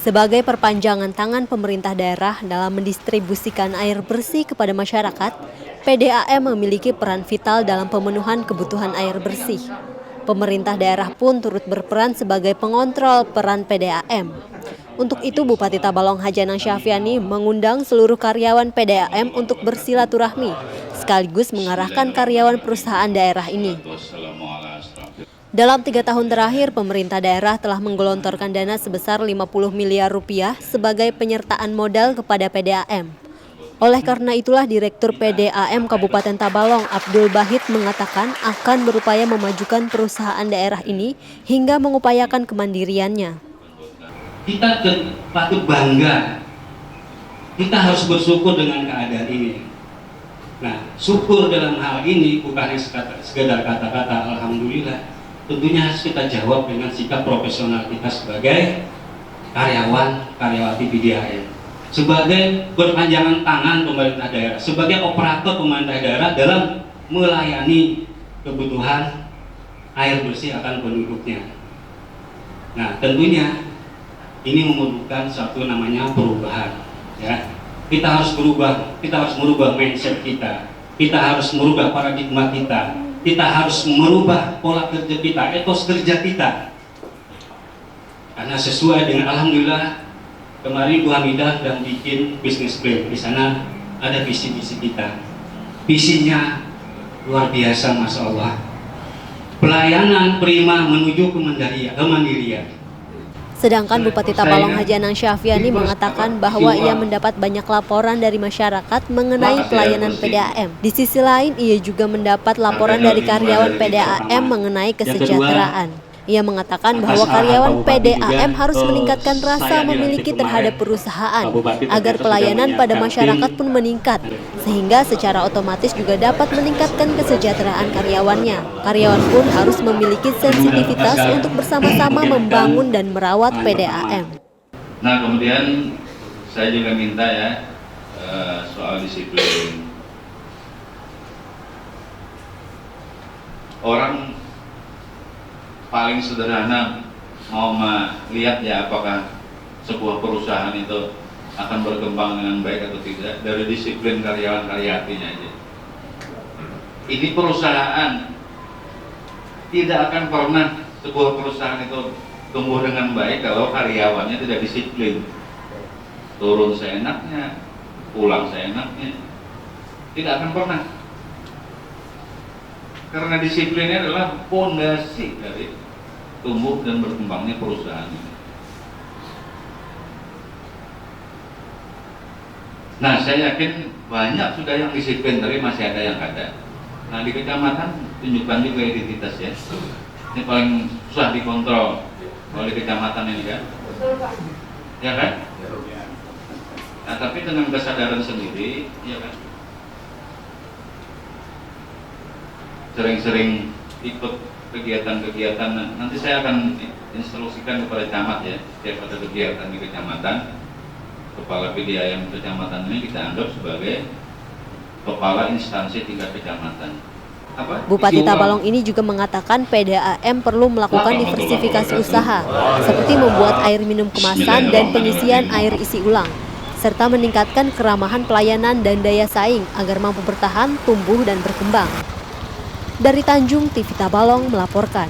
Sebagai perpanjangan tangan pemerintah daerah dalam mendistribusikan air bersih kepada masyarakat, PDAM memiliki peran vital dalam pemenuhan kebutuhan air bersih. Pemerintah daerah pun turut berperan sebagai pengontrol peran PDAM. Untuk itu, Bupati Tabalong Hajanang Syafriani mengundang seluruh karyawan PDAM untuk bersilaturahmi, sekaligus mengarahkan karyawan perusahaan daerah ini. Dalam 3 tahun terakhir, pemerintah daerah telah menggelontorkan dana sebesar 50 miliar rupiah sebagai penyertaan modal kepada PDAM. Oleh karena itulah Direktur PDAM Kabupaten Tabalong, Abdul Bahid, mengatakan akan berupaya memajukan perusahaan daerah ini hingga mengupayakan kemandiriannya. Kita patut bangga, kita harus bersyukur dengan keadaan ini. Nah, syukur dalam hal ini bukan sekedar kata-kata alhamdulillah. Tentunya harus kita jawab dengan sikap profesional kita sebagai karyawati PDAM, sebagai perpanjangan tangan pemerintah daerah, sebagai operator pemerintah daerah dalam melayani kebutuhan air bersih akan penduduknya. Nah, tentunya ini memerlukan satu namanya perubahan. Ya, kita harus berubah, kita harus merubah mindset kita harus merubah paradigma kita harus merubah pola kerja kita, etos kerja kita. Karena sesuai dengan alhamdulillah kemarin Bu Hamidah dan bikin bisnis plan, di sana ada visi-visi kita. Visinya luar biasa, masya Allah. Pelayanan prima menuju kemandirian. Sedangkan Bupati Tabalong Hajanang Syafriani mengatakan bahwa ia mendapat banyak laporan dari masyarakat mengenai pelayanan PDAM. Di sisi lain, ia juga mendapat laporan dari karyawan PDAM mengenai kesejahteraan. Ia mengatakan bahwa karyawan PDAM harus meningkatkan rasa memiliki terhadap perusahaan agar pelayanan pada masyarakat pun meningkat, sehingga secara otomatis juga dapat meningkatkan kesejahteraan karyawannya. Karyawan pun harus memiliki sensitivitas untuk bersama-sama membangun dan merawat PDAM. Nah, kemudian saya juga minta ya soal disiplin. Orang paling sederhana mau melihat ya apakah sebuah perusahaan itu akan berkembang dengan baik atau tidak dari disiplin karyawan-karyatinya aja. Ini perusahaan tidak akan pernah sebuah perusahaan itu tumbuh dengan baik kalau karyawannya tidak disiplin. Turun seenaknya, pulang seenaknya, tidak akan pernah. Karena disiplinnya adalah fondasi dari tumbuh dan berkembangnya perusahaan ini. Nah, saya yakin banyak sudah yang disiplin, tapi masih ada yang kada. Nah, di kecamatan tunjukkan juga identitas ya. Ini paling susah dikontrol kalau di kecamatan ini kan. Ya kan? Nah, tapi dengan kesadaran sendiri, ya kan. Sering-sering ikut kegiatan-kegiatan. Nanti saya akan instruksikan kepada camat ya, setiap ada kegiatan di kecamatan, kepala PDAM kecamatan ini kita anggap sebagai kepala instansi tingkat kecamatan. Bupati Tabalong ini juga mengatakan PDAM perlu melakukan diversifikasi usaha, seperti membuat air minum kemasan dan pengisian air isi ulang, serta meningkatkan keramahan pelayanan dan daya saing agar mampu bertahan, tumbuh, dan berkembang. Dari Tanjung, TV Tabalong melaporkan.